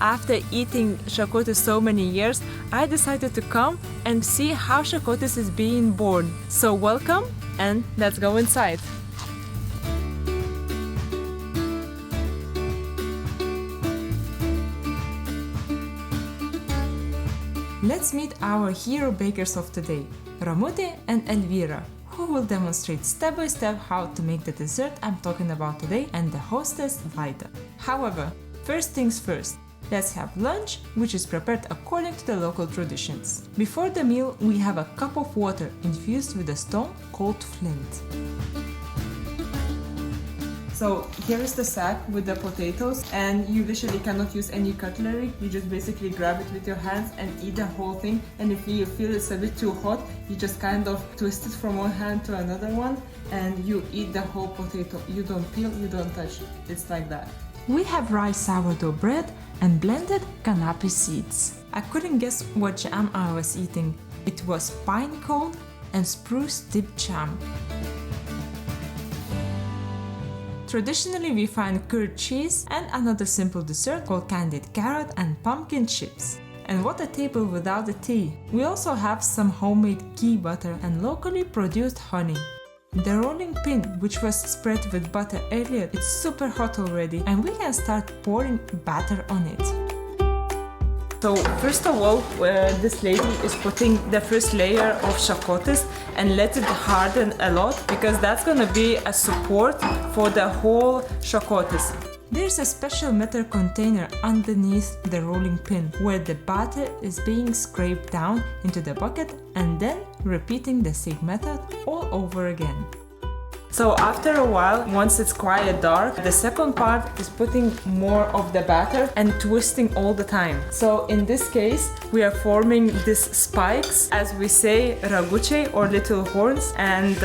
After eating chakotis so many years, I decided to come and see how chakotis is being born. So welcome and let's go inside. Let's meet our hero bakers of today, Ramute and Elvira, who will demonstrate step by step how to make the dessert I'm talking about today, and the hostess, Vaida. However, first things first, let's have lunch, which is prepared according to the local traditions. Before the meal, we have a cup of water infused with a stone called flint. So here is the sack with the potatoes, and you literally cannot use any cutlery. You just basically grab it with your hands and eat the whole thing. And if you feel it's a bit too hot, you just kind of twist it from one hand to another one and you eat the whole potato. You don't peel, you don't touch it. It's like that. We have rice sourdough bread and blended canape seeds. I couldn't guess what jam I was eating. It was pine cone and spruce tip jam. Traditionally, we find curd cheese and another simple dessert called candied carrot and pumpkin chips. And what a table without the tea! We also have some homemade ghee butter and locally produced honey. The rolling pin, which was spread with butter earlier, it's super hot already, and we can start pouring batter on it. So first of all, this lady is putting the first layer of chakotis and let it harden a lot, because that's gonna be a support for the whole chakotis. There's a special metal container underneath the rolling pin where the batter is being scraped down into the bucket and then repeating the same method all over again. So after a while, once it's quite dark, the second part is putting more of the batter and twisting all the time. So in this case, we are forming these spikes, as we say, raguche or little horns, and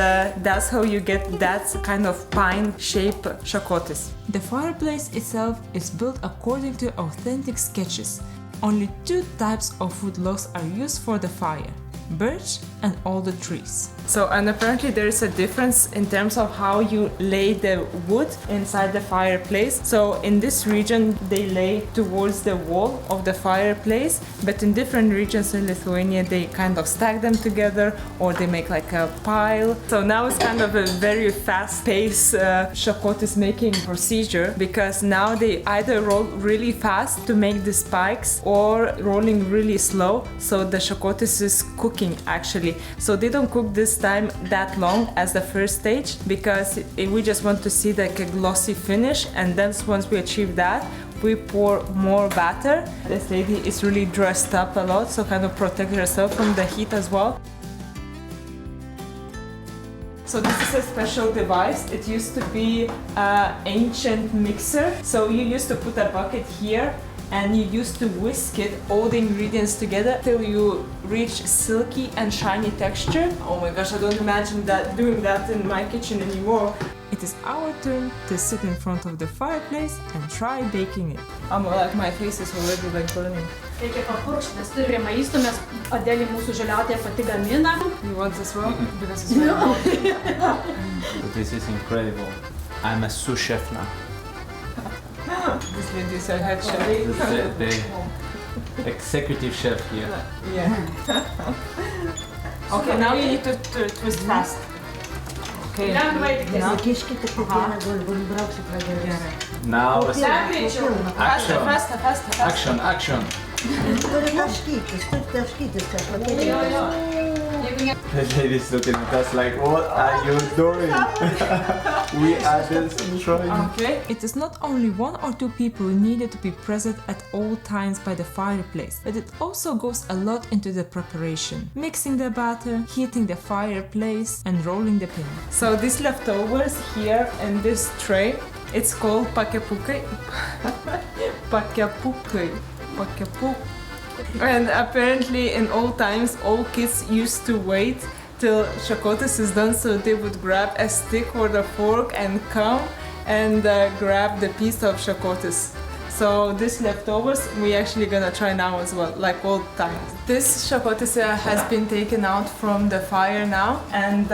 that's how you get that kind of pine-shaped chakotis. The fireplace itself is built according to authentic sketches. Only two types of wood logs are used for the fire: birch and alder trees. So, and apparently there is a difference in terms of how you lay the wood inside the fireplace. So in this region they lay towards the wall of the fireplace, but in different regions in Lithuania they kind of stack them together or they make like a pile. So now it's kind of a very fast-paced chakotis making procedure, because now they either roll really fast to make the spikes or rolling really slow, so the chakotis is cooking actually. So they don't cook this time that long as the first stage, because we just want to see like a glossy finish, and then once we achieve that, we pour more batter. This lady is really dressed up a lot, so kind of protect herself from the heat as well. So this is a special device. It used to be an ancient mixer. So you used to put a bucket here and you used to whisk it, all the ingredients together, till you reach silky and shiny texture. Oh my gosh, I don't imagine doing that in my kitchen anymore. It is our turn to sit in front of the fireplace and try baking it. Like my face is already like burning. Reikia papurkšti, nes prie maisto mes Adelė mūsų žaliautė pati gamina. You want this well? Because it's very hot. This is incredible. I'm a sous chef now. This lady is a head chef. The executive chef here. Yeah. Okay, now you need to twist fast. Okay. Now. Now, Faster. action. The lady's looking at us like, what are you doing? We are just trying. Okay. It is not only one or two people needed to be present at all times by the fireplace, but it also goes a lot into the preparation. Mixing the batter, heating the fireplace, and rolling the pin. So these leftovers here in this tray, it's called pakepukai. Pakepukai. And apparently in old times, all kids used to wait till chakotis is done, so they would grab a stick or a fork and come and grab the piece of chakotis. So these leftovers we actually gonna try now as well, like old times. This chakotis has been taken out from the fire now, and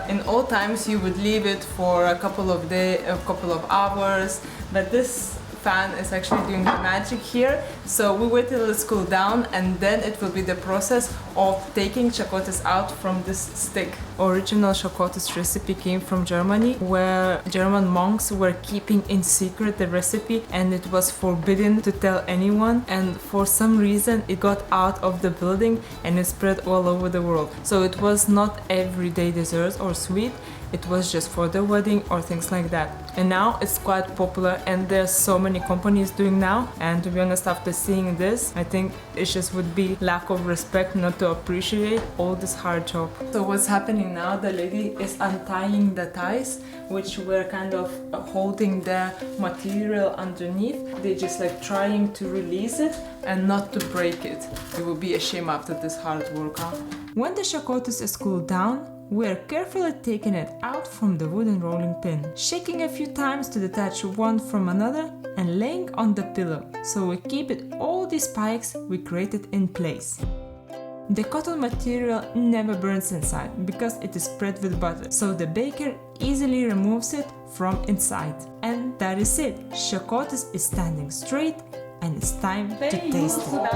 in old times you would leave it for a couple of hours, but this fan is actually doing the magic here. So we wait till it's cooled down and then it will be the process of taking chakotis out from this stick. Original chakotis recipe came from Germany, where German monks were keeping in secret the recipe and it was forbidden to tell anyone, and for some reason it got out of the building and it spread all over the world. So it was not everyday dessert or sweet, it was just for the wedding or things like that. And now it's quite popular and there's so many companies doing now, and to be honest, after seeing this, I think it just would be lack of respect not to appreciate all this hard job. So what's happening now, the lady is untying the ties which were kind of holding the material underneath. They're just like trying to release it and not to break it. It would be a shame after this hard work, huh? When the chakotis is cooled down, we are carefully taking it out from the wooden rolling pin, shaking a few times to detach one from another and laying on the pillow, so we keep it all these spikes we created in place. The cotton material never burns inside because it is spread with butter, so the baker easily removes it from inside. And that is it. Chakotis is standing straight and it's time to taste it.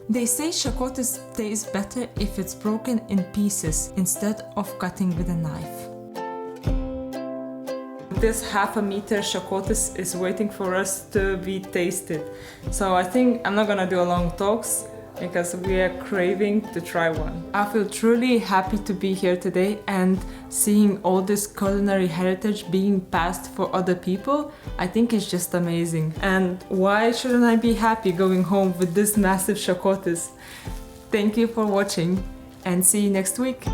They say chakotis tastes better if it's broken in pieces instead of cutting with a knife. This half a meter chakotis is waiting for us to be tasted. So I think I'm not gonna do a long talks because we are craving to try one. I feel truly happy to be here today and seeing all this culinary heritage being passed for other people. I think it's just amazing. And why shouldn't I be happy going home with this massive chakotis? Thank you for watching and see you next week.